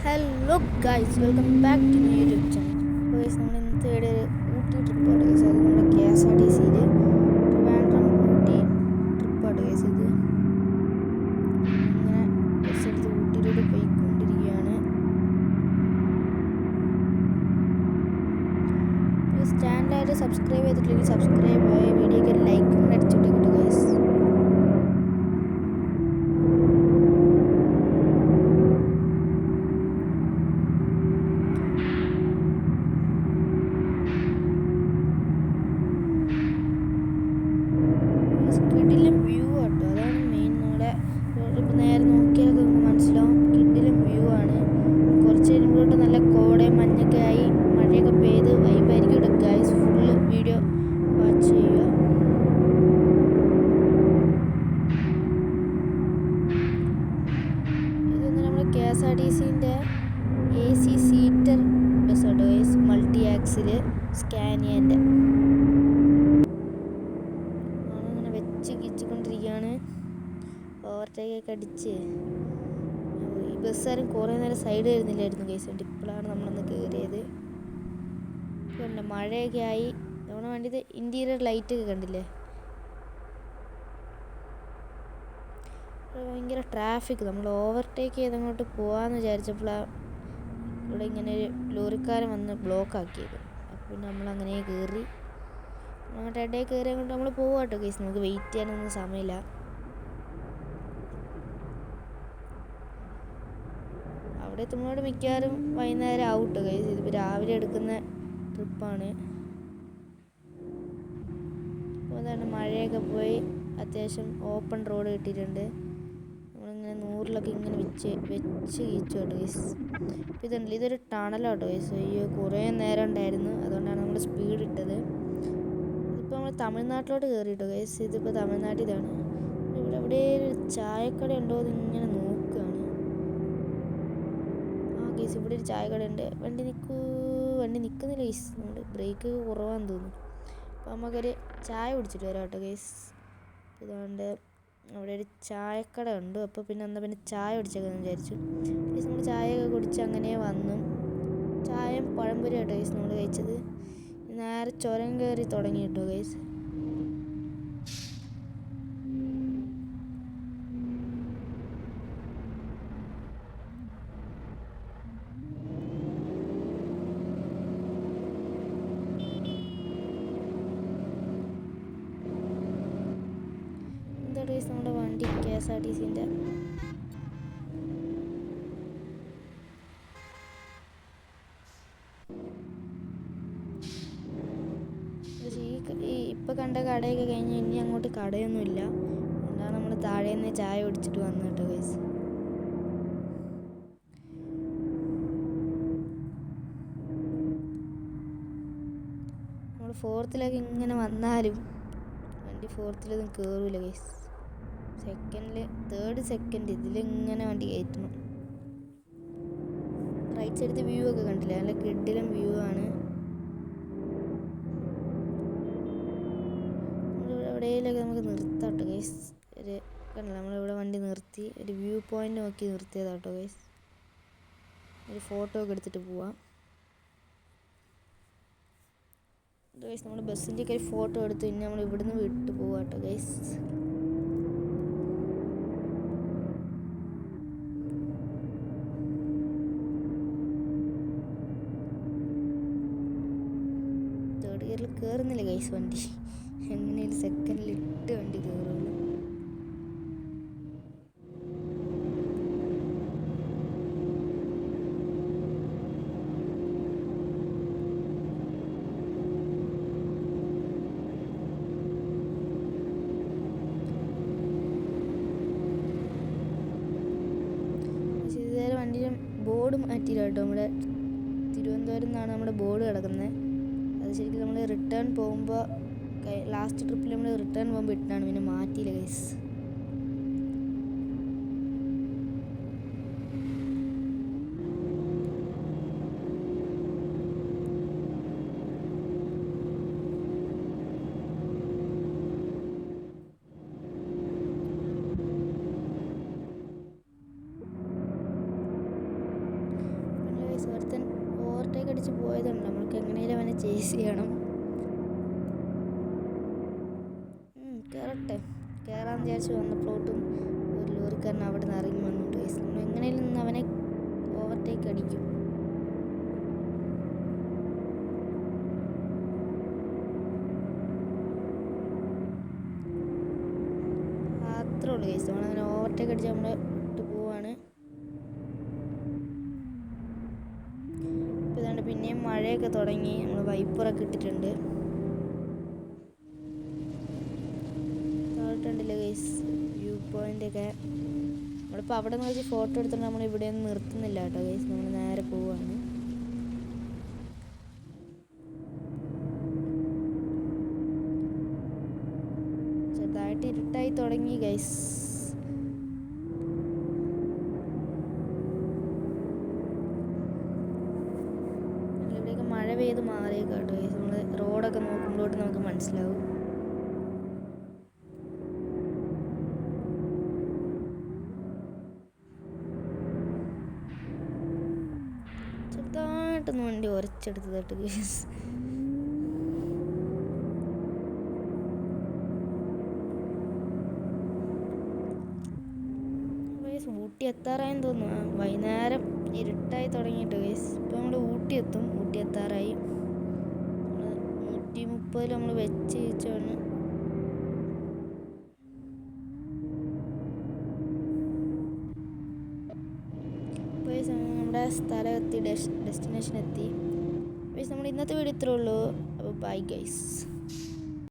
Hello guys, welcome back to my YouTube channel. അപ്പോൾ guys, നമ്മൾ ഇന്നത്തെ ഇവിടെ ഒരു ഊട്ടി ട്രിപ്പാണ് ഗൈസ്. അത് നമ്മുടെ KSRTCയിൽ ട്രിവാൻഡ്രം ഊട്ടി ട്രിപ്പാണ് ഗൈസ്. ഇത് ഇങ്ങനെ ബസ്സെടുത്ത് ഊട്ടിയിലൂടെ പോയിക്കൊണ്ടിരിക്കുകയാണ്. ചാനലായിട്ട് സബ്സ്ക്രൈബ് ചെയ്തിട്ടില്ലെങ്കിൽ സബ്സ്ക്രൈബ് ആയി വീഡിയോക്ക് ലൈക്കും അടിച്ചിട്ട് ഗൈസ്. കിടിലം വ്യൂ ആട്ടോ, അതാണ് മെയിൻ. നമ്മുടെ ഇപ്പോൾ നേരെ നോക്കിയാലൊക്കെ നമുക്ക് മനസ്സിലാവും, കിടിലം വ്യൂ ആണ്. കുറച്ച് കഴിയുമ്പോഴോട്ട് നല്ല കോടയും മഞ്ഞൊക്കെ ആയി മഴയൊക്കെ പെയ്ത് വൈബായിരിക്കും ഇവിടെ ഗൈസ്. ഫുള്ള് വീഡിയോ വാച്ച് ചെയ്യുക. ഇതൊന്ന് നമ്മുടെ KSRTCൻ്റെ AC സീറ്റർ ബസ് ആട്ടോ ഗൈസ്. മൾട്ടി ആക്സിൽ സ്കാനിയൻ്റെ കിച്ചിക്കൊണ്ടിരിക്കുകയാണ്. ഓവർടേക്കൊക്കെ അടിച്ച് ഈ ബസ്സുകാരൻ കുറേ നേരം സൈഡ് വരുന്നില്ലായിരുന്നു കേസ്. ഇപ്പോഴാണ് നമ്മളൊന്ന് കയറിയത്. പിന്നെ മഴയൊക്കെ ആയി. നമ്മുടെ വണ്ടിയുടെ ഇൻറ്റീരിയർ ലൈറ്റൊക്കെ കണ്ടില്ലേ. ഭയങ്കര ട്രാഫിക്. നമ്മൾ ഓവർടേക്ക് ചെയ്ത് അങ്ങോട്ട് പോകാമെന്ന് വിചാരിച്ചപ്പോഴാണ് ഇവിടെ ഇങ്ങനെ ഒരു ലോറിക്കാരൻ വന്ന് ബ്ലോക്ക് ആക്കിയത്. അപ്പോൾ നമ്മളങ്ങനെ കയറി. അങ്ങോട്ട് ഇടയിൽ കയറി അങ്ങോട്ട് നമ്മൾ പോവാട്ടോ കേസ്. നമുക്ക് വെയിറ്റ് ചെയ്യാനൊന്നും സമയമില്ല. അവിടെ എത്തുമ്പോഴോട് മിക്കവാറും വൈകുന്നേരം ആവട്ടോ കേസ്. ഇതിപ്പോൾ രാവിലെ എടുക്കുന്ന ട്രിപ്പാണ്. അപ്പോൾ അതാണ്, മഴയൊക്കെ പോയി അത്യാവശ്യം ഓപ്പൺ റോഡ് കിട്ടിയിട്ടുണ്ട്. നമ്മളിങ്ങനെ 100-ലൊക്കെ ഇങ്ങനെ വെച്ച് കീച്ചു കേട്ടോ കേസ്. അപ്പോൾ ഇതുണ്ടല്ലോ, ഇതൊരു ടണലാട്ടോ കേസ്. അയ്യോ, കുറേ നേരം ഉണ്ടായിരുന്നു, അതുകൊണ്ടാണ് നമ്മൾ സ്പീഡ് ഇട്ടത്. ഇപ്പോൾ നമ്മൾ തമിഴ്നാട്ടിലോട്ട് കയറിയിട്ടോ ഗൈസ്. ഇതിപ്പോൾ തമിഴ്നാട്ടിൽ ഇതാണ്. ഇവിടെ എവിടെ ഒരു ചായക്കട ഉണ്ടോ എന്ന് ഇങ്ങനെ നോക്കുകയാണ്. ഗൈസ്, ഇവിടെ ഒരു ചായക്കട ഉണ്ട്. വണ്ടി നിൽക്കുന്നില്ല ഗൈസ്. നമ്മൾ ബ്രേക്ക് കുറവാന്ന് തോന്നുന്നു. അപ്പോൾ നമുക്കൊരു ചായ കുടിച്ചിട്ട് വരാം കേട്ടോ ഗൈസ്. ഇതുകൊണ്ട് അവിടെ ഒരു ചായക്കട ഉണ്ട്. അപ്പോൾ പിന്നെ ചായ കുടിച്ചേക്കാന്ന് വിചാരിച്ചു ഗൈസ്. നമ്മൾ ചായയൊക്കെ കുടിച്ച് അങ്ങനെ വന്നു. ചായയും പഴംപൊരി കേട്ടോ ഗൈസ് നമ്മൾ കഴിച്ചത്. നേരെ ചുരം കയറി തുടങ്ങി കേട്ടോ ഗൈസ്. എന്താ ഗൈസ്, നമ്മുടെ വണ്ടി KSRTCൻ്റെ ഇപ്പോൾ കണ്ട കടയൊക്കെ കഴിഞ്ഞ് ഇനി അങ്ങോട്ട് കടയൊന്നുമില്ല. അതുകൊണ്ടാണ് നമ്മൾ താഴെ നിന്ന് ചായ കുടിച്ചിട്ട് വന്നു കേട്ടോ ഗൈസ്. നമ്മൾ 4th-ലൊക്കെ ഇങ്ങനെ വന്നാലും വണ്ടി 4th-ലൊന്നും കയറൂല ഗൈസ്. സെക്കൻഡിൽ 3rd സെക്കൻഡ് ഇതിലിങ്ങനെ വണ്ടി കയറ്റണം. റൈറ്റ് സൈഡത്തെ വ്യൂ ഒക്കെ കണ്ടില്ലേ, നല്ല കിടിലം വ്യൂ ആണ്. എവിടെയെങ്കിലൊക്കെ നമുക്ക് നിർത്താട്ടോ ഗൈസ്. ഒരു കണ്ടില്ല, നമ്മളിവിടെ വണ്ടി നിർത്തി ഒരു വ്യൂ പോയിന്റ് നോക്കി നിർത്തിയതാട്ടോ ഗൈസ്. ഒരു ഫോട്ടോ ഒക്കെ എടുത്തിട്ട് പോവാം ഗൈസ്. നമ്മൾ ബസ്സിൻ്റെയൊക്കെ ഒരു ഫോട്ടോ എടുത്ത് ഇനി നമ്മൾ ഇവിടുന്ന് വിട്ട് പോവാട്ടോ ഗൈസ്. തേർഡ് ഗിയറിൽ കയറുന്നില്ല ഗൈസ് വണ്ടി. എങ്ങനെയും സെക്കൻഡിൽ ഇട്ട് വണ്ടി കയറുള്ളൂ. ഇതുവരെ വണ്ടിയുടെ ബോർഡ് മാറ്റിയില്ല കേട്ടോ. നമ്മുടെ തിരുവനന്തപുരം നിന്നാണ് നമ്മുടെ ബോർഡ് കിടക്കുന്നത്. അത് ശരിക്കും നമ്മൾ റിട്ടേൺ പോകുമ്പോൾ, ലാസ്റ്റ് ട്രിപ്പിൽ നമ്മൾ റിട്ടേൺ പോകുമ്പോൾ ഇട്ടാണ്, പിന്നെ മാറ്റിയില്ല ഗൈസ്. ഒരുത്തൻ ഓവർടേക്ക് അടിച്ച് പോയതുണ്ട്. നമ്മൾക്ക് എങ്ങനെയും അവനെ ചേസ് ചെയ്യണം. കയറട്ടെ. കയറാമെന്ന് വിചാരിച്ച് വന്നപ്പോട്ടും ഒരു ലോറിക്കാരൻ അവിടെ നിന്ന് ഇറങ്ങി വന്നിട്ട് ഗൈസ്. നമ്മൾ എങ്ങനെയും നിന്ന് അവനെ ഓവർടേക്ക് അടിക്കും. അത്രേ ഉള്ളൂ ഗൈസ്. നമ്മളങ്ങനെ ഓവർടേക്ക് അടിച്ച് നമ്മൾ ഇട്ട് പോവാണ്. ഇപ്പോൾ ഇതാണ്ട് പിന്നെയും മഴയൊക്കെ തുടങ്ങി. നമ്മൾ വൈപ്പറൊക്കെ ഇട്ടിട്ടുണ്ട്. താഴോട്ടുണ്ടല്ലോ ഗൈസ് വ്യൂ പോയിൻ്റൊക്കെ. നമ്മളിപ്പോൾ അവിടെ നിന്ന് വെച്ച് ഫോട്ടോ എടുത്തിട്ട് നമ്മൾ ഇവിടെയൊന്നും നിർത്തുന്നില്ല കേട്ടോ ഗൈസ്. നമ്മൾ നേരെ പോവാണ്. ചെറുതായിട്ട് ഇരുട്ടായി തുടങ്ങി ഗൈസ്. ഇവിടെയൊക്കെ മഴ പെയ്ത് മാറിയേക്കാം കേട്ടോ ഗൈസ്. നമ്മൾ റോഡൊക്കെ നോക്കുമ്പോഴോട്ട് നമുക്ക് മനസ്സിലാവും. ചെറുതായിട്ടൊന്ന് വണ്ടി ഉരച്ചെടുത്തതായിട്ട് ഗൈസ്. ഊട്ടി എത്താറായെന്ന് തോന്നുന്നു. വൈകുന്നേരം ഇരുട്ടായി തുടങ്ങിയിട്ട് ഗൈസ്. ഇപ്പോൾ നമ്മൾ ഊട്ടി എത്തും. ഊട്ടി എത്താറായി. 130 നമ്മൾ വെച്ച് കഴിച്ചാണ്. ഇപ്പോൾ നമ്മുടെ സ്ഥലം എത്തി, ഡെസ്റ്റിനേഷൻ എത്തി. നമ്മൾ ഇന്നത്തെ വീഡിയോ ഇത്രേ ഉള്ളൂ. അപ്പോൾ ബൈ ഗൈസ്.